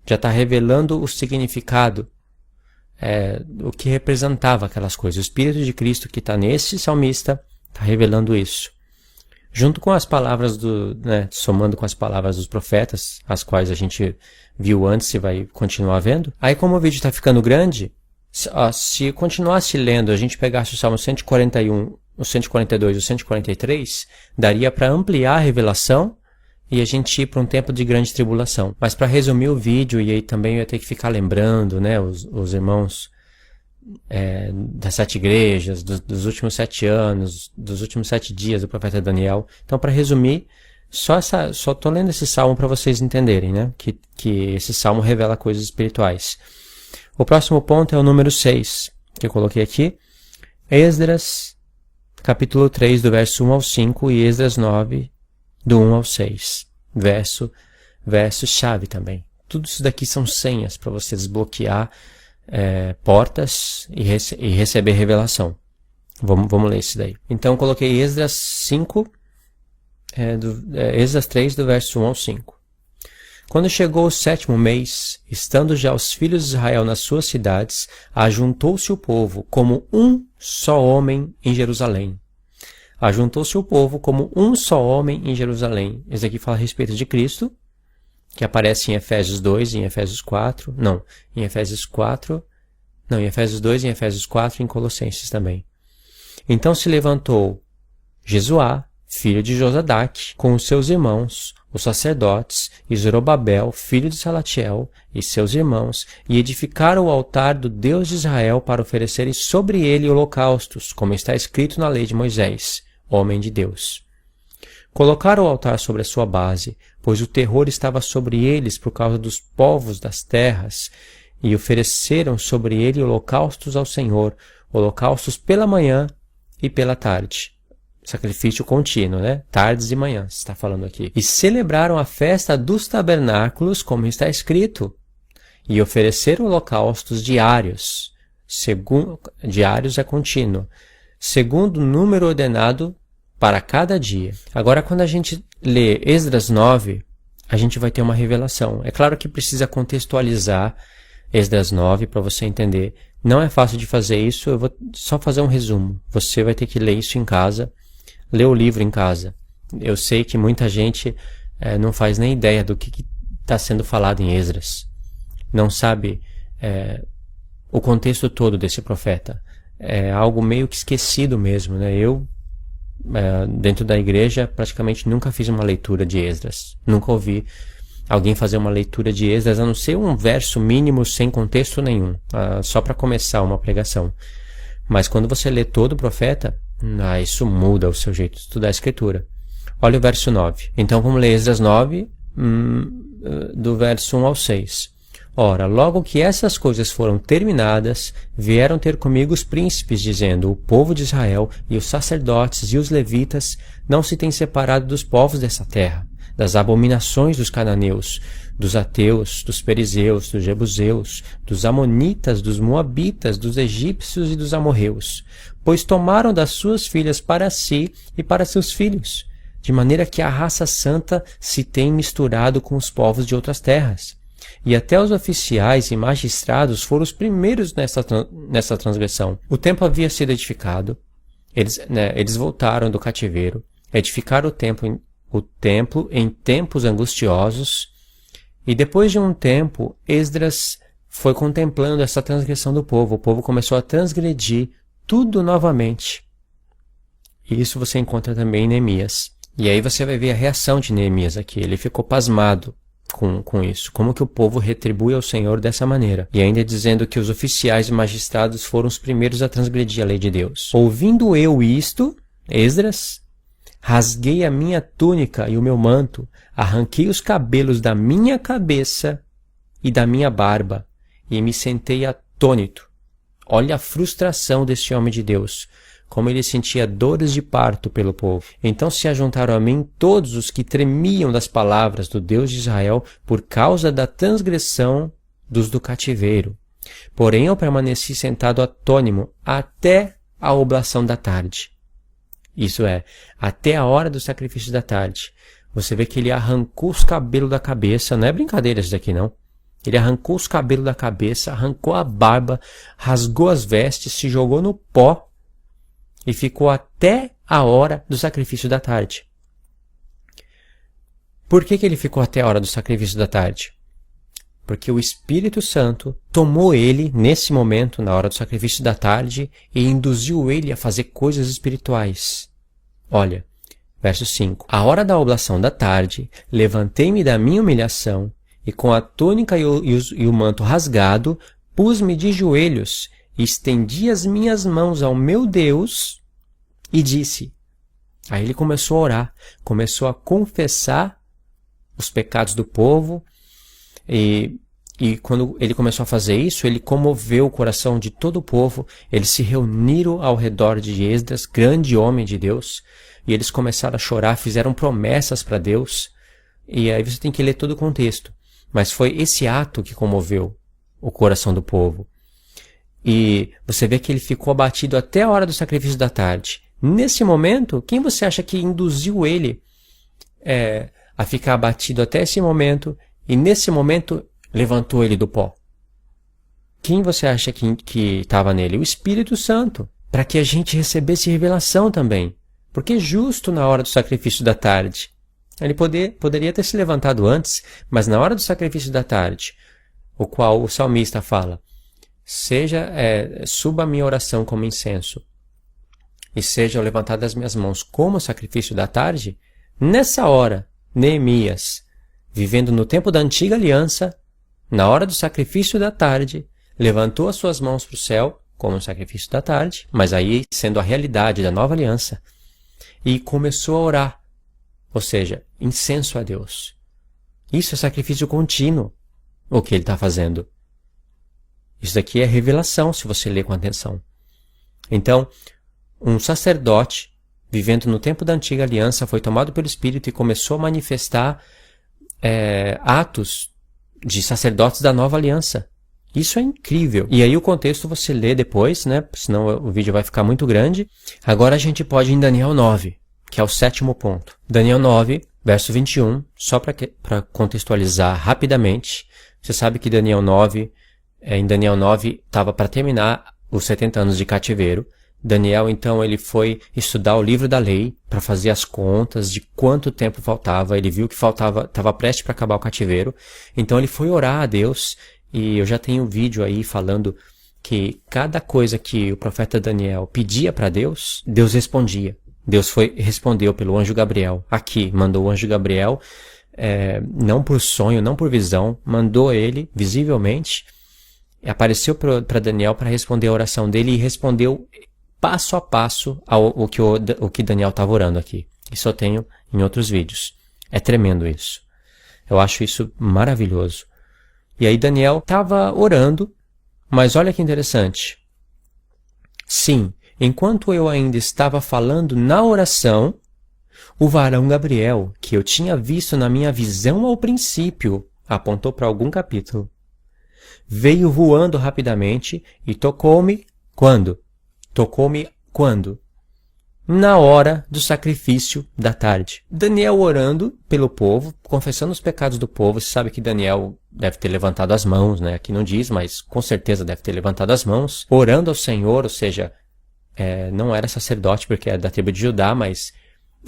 Já está revelando o significado, o que representava aquelas coisas. O Espírito de Cristo que está nesse salmista está revelando isso. Junto com as palavras somando com as palavras dos profetas, as quais a gente viu antes e vai continuar vendo. Aí como o vídeo está ficando grande, se continuasse lendo, a gente pegasse o Salmo 141, o 142 e o 143, daria para ampliar a revelação e a gente ir para um tempo de grande tribulação. Mas para resumir o vídeo, e aí também eu ia ter que ficar lembrando, os irmãos das 7 igrejas, dos últimos 7 anos, dos últimos 7 dias do profeta Daniel. Então, para resumir, só estou lendo esse salmo para vocês entenderem, que esse salmo revela coisas espirituais. O próximo ponto é o número 6, que eu coloquei aqui. Esdras, capítulo 3, do verso 1 ao 5, e Esdras 9, do 1 ao 6. Verso-chave também. Tudo isso daqui são senhas para você desbloquear portas e receber revelação. Vamos ler isso daí. Então, coloquei Esdras 5, Esdras 3, do verso 1 ao 5. Quando chegou o 7º mês, estando já os filhos de Israel nas suas cidades, ajuntou-se o povo como um só homem em Jerusalém. Ajuntou-se o povo como um só homem em Jerusalém. Isso aqui fala a respeito de Cristo, que aparece em Efésios 2 e em Efésios 4. Em Efésios 2 e em Efésios 4 e em Colossenses também. Então se levantou Jesuá, filho de Josadaque, com os seus irmãos, os sacerdotes, e Zorobabel, filho de Salatiel, e seus irmãos, e edificaram o altar do Deus de Israel para oferecerem sobre ele holocaustos, como está escrito na lei de Moisés, homem de Deus. Colocaram o altar sobre a sua base, pois o terror estava sobre eles por causa dos povos das terras, e ofereceram sobre ele holocaustos ao Senhor, holocaustos pela manhã e pela tarde. Sacrifício contínuo, Tardes e manhãs, está falando aqui. E celebraram a festa dos tabernáculos, como está escrito, e ofereceram holocaustos diários. Diários é contínuo, segundo o número ordenado para cada dia. Agora, quando a gente lê Esdras 9, a gente vai ter uma revelação. É claro que precisa contextualizar Esdras 9 para você entender. Não é fácil de fazer isso, eu vou só fazer um resumo. Você vai ter que ler isso em casa, ler o livro em casa. Eu sei que muita gente não faz nem ideia do que está sendo falado em Esdras. Não sabe o contexto todo desse profeta. É algo meio que esquecido mesmo, Eu, dentro da igreja, praticamente nunca fiz uma leitura de Esdras. Nunca ouvi alguém fazer uma leitura de Esdras, a não ser um verso mínimo sem contexto nenhum, só para começar uma pregação. Mas quando você lê todo o profeta, isso muda o seu jeito de estudar a Escritura. Olha o verso 9. Então vamos ler Esdras 9, do verso 1 ao 6. Ora, logo que essas coisas foram terminadas, vieram ter comigo os príncipes, dizendo, o povo de Israel e os sacerdotes e os levitas não se têm separado dos povos dessa terra, das abominações dos cananeus, dos ateus, dos perizeus, dos jebuseus, dos amonitas, dos moabitas, dos egípcios e dos amorreus, pois tomaram das suas filhas para si e para seus filhos, de maneira que a raça santa se tem misturado com os povos de outras terras. E até os oficiais e magistrados foram os primeiros nessa transgressão. O templo havia sido edificado, eles voltaram do cativeiro, edificaram o templo em tempos angustiosos, e depois de um tempo, Esdras foi contemplando essa transgressão do povo. O povo começou a transgredir tudo novamente. E isso você encontra também em Neemias. E aí você vai ver a reação de Neemias aqui. Ele ficou pasmado com isso. Como que o povo retribui ao Senhor dessa maneira? E ainda dizendo que os oficiais e magistrados foram os primeiros a transgredir a lei de Deus. Ouvindo eu isto, Esdras, rasguei a minha túnica e o meu manto, arranquei os cabelos da minha cabeça e da minha barba, e me sentei atônito. Olha a frustração desse homem de Deus, como ele sentia dores de parto pelo povo. Então se ajuntaram a mim todos os que tremiam das palavras do Deus de Israel por causa da transgressão dos do cativeiro. Porém eu permaneci sentado atônimo até a oblação da tarde. Isso é, até a hora do sacrifício da tarde. Você vê que ele arrancou os cabelos da cabeça, não é brincadeira isso daqui não. Ele arrancou os cabelos da cabeça, arrancou a barba, rasgou as vestes, se jogou no pó e ficou até a hora do sacrifício da tarde. Por que ele ficou até a hora do sacrifício da tarde? Porque o Espírito Santo tomou ele, nesse momento, na hora do sacrifício da tarde, e induziu ele a fazer coisas espirituais. Olha, verso 5. A hora da oblação da tarde, levantei-me da minha humilhação, e com a túnica e o manto rasgado, pus-me de joelhos, e estendi as minhas mãos ao meu Deus, e disse. Aí ele começou a orar, começou a confessar os pecados do povo, e quando ele começou a fazer isso, ele comoveu o coração de todo o povo. Eles se reuniram ao redor de Esdras, grande homem de Deus, e eles começaram a chorar, fizeram promessas para Deus. E aí você tem que ler todo o contexto. Mas foi esse ato que comoveu o coração do povo. E você vê que ele ficou abatido até a hora do sacrifício da tarde. Nesse momento, quem você acha que induziu ele a ficar abatido até esse momento, e nesse momento levantou ele do pó? Quem você acha que estava nele? O Espírito Santo, para que a gente recebesse revelação também. Porque justo na hora do sacrifício da tarde, ele poderia ter se levantado antes, mas na hora do sacrifício da tarde, o qual o salmista fala, suba a minha oração como incenso, e sejam levantadas as minhas mãos como sacrifício da tarde, nessa hora, Neemias, vivendo no tempo da antiga aliança, na hora do sacrifício da tarde, levantou as suas mãos para o céu, como sacrifício da tarde, mas aí sendo a realidade da nova aliança, e começou a orar, ou seja, incenso a Deus. Isso é sacrifício contínuo, o que ele está fazendo. Isso daqui é revelação, se você ler com atenção. Então, um sacerdote, vivendo no tempo da antiga aliança, foi tomado pelo Espírito e começou a manifestar atos de sacerdotes da nova aliança. Isso é incrível. E aí o contexto você lê depois, né? Senão o vídeo vai ficar muito grande. Agora a gente pode ir em Daniel 9, que é o 7º ponto. Daniel 9, verso 21, só para contextualizar rapidamente. Você sabe que em Daniel 9 estava para terminar os 70 anos de cativeiro. Daniel, então, ele foi estudar o livro da lei para fazer as contas de quanto tempo faltava. Ele viu que estava prestes para acabar o cativeiro. Então ele foi orar a Deus, e eu já tenho um vídeo aí falando que cada coisa que o profeta Daniel pedia para Deus, Deus respondia. Deus respondeu pelo anjo Gabriel. Aqui, mandou o anjo Gabriel, não por sonho, não por visão, mandou ele visivelmente, apareceu para Daniel para responder a oração dele, e respondeu passo a passo o que Daniel estava orando aqui. Isso eu tenho em outros vídeos. É tremendo isso. Eu acho isso maravilhoso. E aí Daniel estava orando, mas olha que interessante. Sim, enquanto eu ainda estava falando na oração, o varão Gabriel, que eu tinha visto na minha visão ao princípio, apontou para algum capítulo, veio voando rapidamente e tocou-me quando? Tocou-me quando? Na hora do sacrifício da tarde. Daniel orando pelo povo, confessando os pecados do povo. Você sabe que Daniel deve ter levantado as mãos, né? Aqui não diz, mas com certeza deve ter levantado as mãos, orando ao Senhor, ou seja, não era sacerdote porque era da tribo de Judá, mas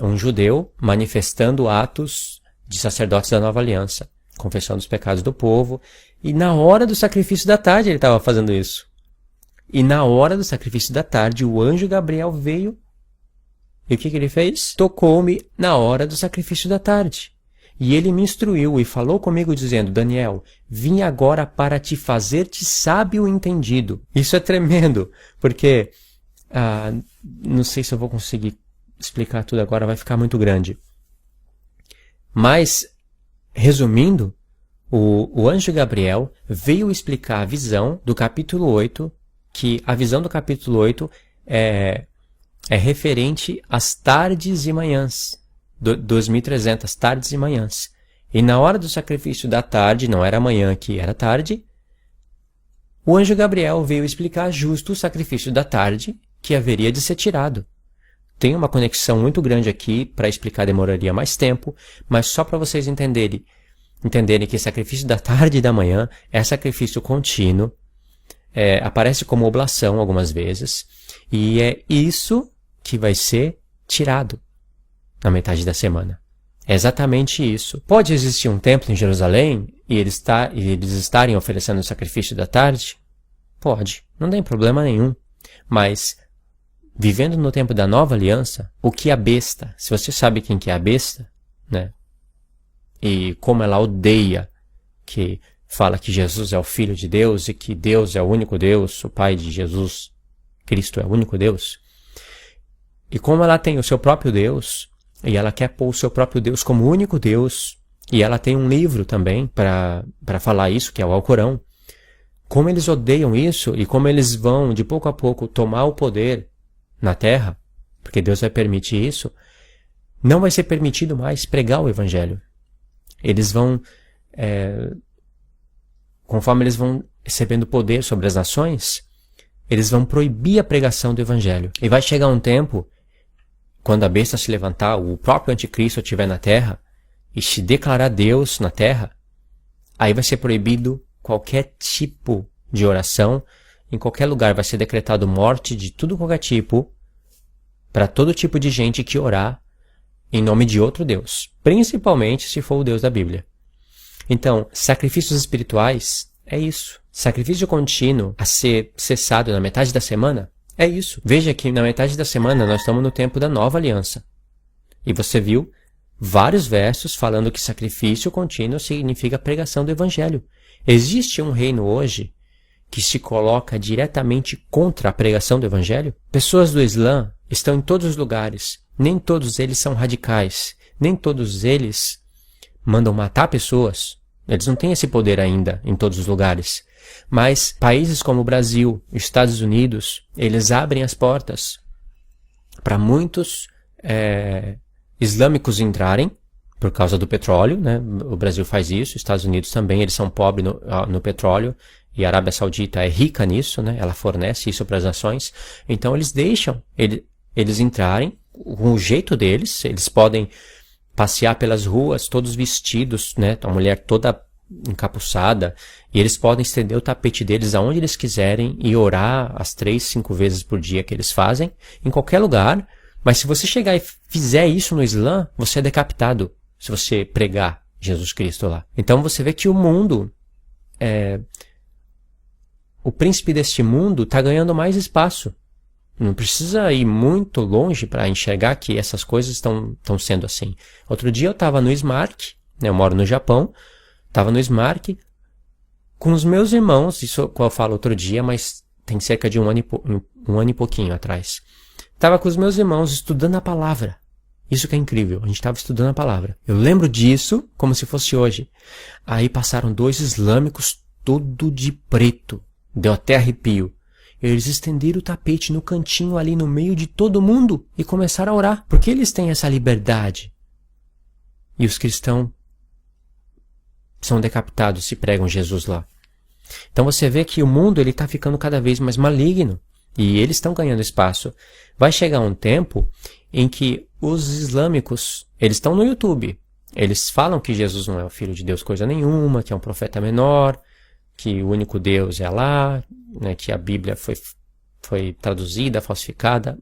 um judeu manifestando atos de sacerdotes da nova aliança, confessando os pecados do povo. E na hora do sacrifício da tarde ele estava fazendo isso. E na hora do sacrifício da tarde, o anjo Gabriel veio. E o que ele fez? Tocou-me na hora do sacrifício da tarde. E ele me instruiu e falou comigo dizendo, Daniel, vim agora para te fazer-te sábio e entendido. Isso é tremendo, porque não sei se eu vou conseguir explicar tudo agora, vai ficar muito grande. Mas, resumindo, o anjo Gabriel veio explicar a visão do capítulo 8, que a visão do capítulo 8 é referente às tardes e manhãs, 2300 tardes e manhãs. E na hora do sacrifício da tarde, não era manhã aqui, era tarde, o anjo Gabriel veio explicar justo o sacrifício da tarde, que haveria de ser tirado. Tem uma conexão muito grande aqui, para explicar demoraria mais tempo, mas só para vocês entenderem que sacrifício da tarde e da manhã é sacrifício contínuo, aparece como oblação algumas vezes, e é isso que vai ser tirado na metade da semana. É exatamente isso. Pode existir um templo em Jerusalém e eles estarem oferecendo o sacrifício da tarde? Pode, não tem problema nenhum. Mas, vivendo no tempo da nova aliança, o que é a besta? Se você sabe quem que é a besta, né? E como ela odeia que fala que Jesus é o Filho de Deus e que Deus é o único Deus, o Pai de Jesus, Cristo é o único Deus. E como ela tem o seu próprio Deus, e ela quer pôr o seu próprio Deus como único Deus, e ela tem um livro também para falar isso, que é o Alcorão. Como eles odeiam isso e como eles vão, de pouco a pouco, tomar o poder na terra, porque Deus vai permitir isso, não vai ser permitido mais pregar o Evangelho. Eles vão, conforme eles vão recebendo poder sobre as nações, eles vão proibir a pregação do Evangelho. E vai chegar um tempo, quando a besta se levantar, o próprio anticristo estiver na terra, e se declarar Deus na terra, aí vai ser proibido qualquer tipo de oração, em qualquer lugar vai ser decretado morte de tudo qualquer tipo, para todo tipo de gente que orar em nome de outro Deus, principalmente se for o Deus da Bíblia. Então, sacrifícios espirituais é isso. Sacrifício contínuo a ser cessado na metade da semana é isso. Veja que na metade da semana nós estamos no tempo da nova aliança. E você viu vários versos falando que sacrifício contínuo significa pregação do Evangelho. Existe um reino hoje que se coloca diretamente contra a pregação do Evangelho? Pessoas do Islã estão em todos os lugares. Nem todos eles são radicais. Nem todos eles mandam matar pessoas. Eles não têm esse poder ainda em todos os lugares. Mas países como o Brasil, Estados Unidos, eles abrem as portas para muitos islâmicos entrarem por causa do petróleo, né? O Brasil faz isso, os Estados Unidos também, eles são pobres no petróleo, e a Arábia Saudita é rica nisso, né? Ela fornece isso para as nações. Então eles deixam eles entrarem com o jeito deles, eles podem passear pelas ruas todos vestidos, né? A mulher toda encapuçada, e eles podem estender o tapete deles aonde eles quiserem e orar as 3, 5 vezes por dia que eles fazem, em qualquer lugar. Mas se você chegar e fizer isso no Islã, você é decapitado, se você pregar Jesus Cristo lá. Então você vê que o mundo, o príncipe deste mundo está ganhando mais espaço. Não precisa ir muito longe para enxergar que essas coisas estão sendo assim. Outro dia eu estava no Smark, né, eu moro no Japão, estava no Smark com os meus irmãos, isso eu falo outro dia, mas tem cerca de um ano e pouquinho atrás. Estava com os meus irmãos estudando a palavra. Isso que é incrível, a gente estava estudando a palavra. Eu lembro disso como se fosse hoje. Aí passaram 2 islâmicos, todo de preto. Deu até arrepio. Eles estenderam o tapete no cantinho ali no meio de todo mundo e começaram a orar. Porque eles têm essa liberdade. E os cristãos são decapitados se pregam Jesus lá. Então você vê que o mundo está ficando cada vez mais maligno. E eles estão ganhando espaço. Vai chegar um tempo em que os islâmicos, eles estão no YouTube. Eles falam que Jesus não é o Filho de Deus coisa nenhuma, que é um profeta menor, que o único Deus é Alá, né, que a Bíblia foi traduzida, falsificada,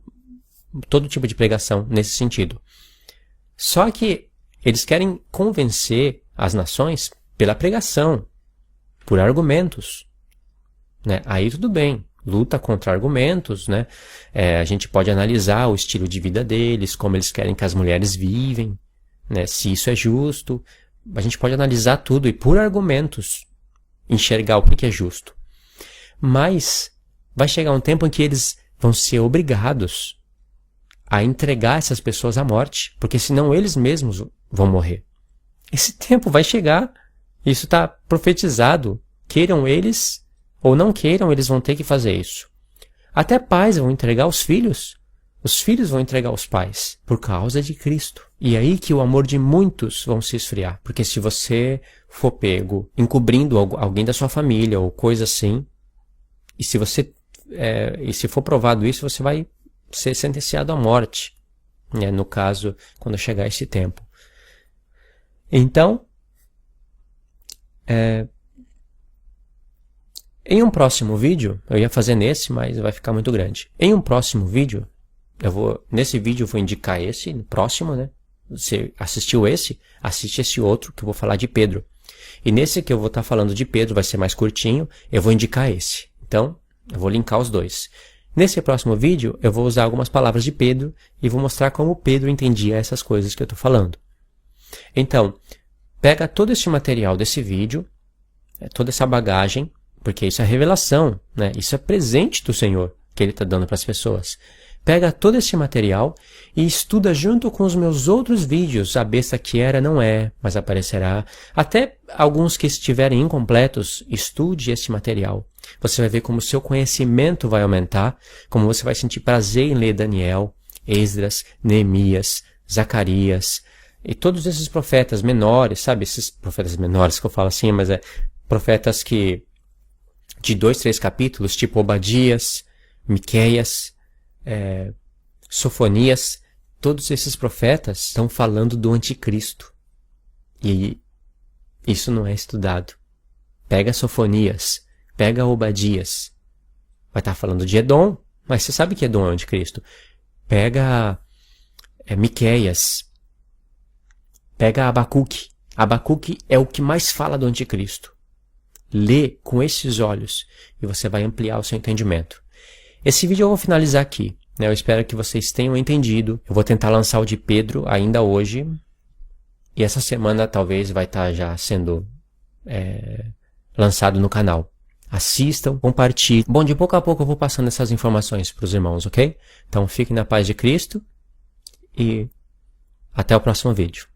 todo tipo de pregação nesse sentido. Só que eles querem convencer as nações pela pregação, por argumentos, né? Aí tudo bem, luta contra argumentos, né? A gente pode analisar o estilo de vida deles, como eles querem que as mulheres vivem, né? Se isso é justo, a gente pode analisar tudo e por argumentos enxergar o que é justo. Mas vai chegar um tempo em que eles vão ser obrigados a entregar essas pessoas à morte, porque senão eles mesmos vão morrer. Esse tempo vai chegar, isso está profetizado, queiram eles ou não queiram, eles vão ter que fazer isso. Até pais vão entregar os filhos vão entregar os pais, por causa de Cristo. E aí que o amor de muitos vão se esfriar, porque se você for pego encobrindo alguém da sua família ou coisa assim, e se você e se for provado isso, você vai ser sentenciado à morte, né, no caso, quando chegar esse tempo. Então, em um próximo vídeo, eu ia fazer nesse, mas vai ficar muito grande. Em um próximo vídeo, nesse vídeo eu vou indicar esse, no próximo, né? Você assistiu esse? Assiste esse outro que eu vou falar de Pedro. E nesse que eu vou estar falando de Pedro, vai ser mais curtinho, eu vou indicar esse. Então, eu vou linkar os dois. Nesse próximo vídeo, eu vou usar algumas palavras de Pedro e vou mostrar como Pedro entendia essas coisas que eu estou falando. Então, pega todo esse material desse vídeo, toda essa bagagem, porque isso é revelação, né? Isso é presente do Senhor que Ele está dando para as pessoas. Pega todo esse material e estuda junto com os meus outros vídeos. A besta que era não é, mas aparecerá. Até alguns que estiverem incompletos, estude esse material. Você vai ver como o seu conhecimento vai aumentar, como você vai sentir prazer em ler Daniel, Esdras, Neemias, Zacarias e todos esses profetas menores, sabe? Esses profetas menores que eu falo assim, mas profetas que de 2, 3 capítulos, tipo Obadias, Miqueias, Sofonias, todos esses profetas estão falando do anticristo. E isso não é estudado. Pega Sofonias, pega Obadias. Vai estar falando de Edom, mas você sabe que Edom é o anticristo. Pega Miqueias, pega Abacuque. Abacuque é o que mais fala do anticristo. Lê com esses olhos e você vai ampliar o seu entendimento. Esse vídeo eu vou finalizar aqui, né? Eu espero que vocês tenham entendido. Eu vou tentar lançar o de Pedro ainda hoje. E essa semana talvez vai estar já sendo lançado no canal. Assistam, compartilhem. Bom, de pouco a pouco eu vou passando essas informações para os irmãos, ok? Então fiquem na paz de Cristo e até o próximo vídeo.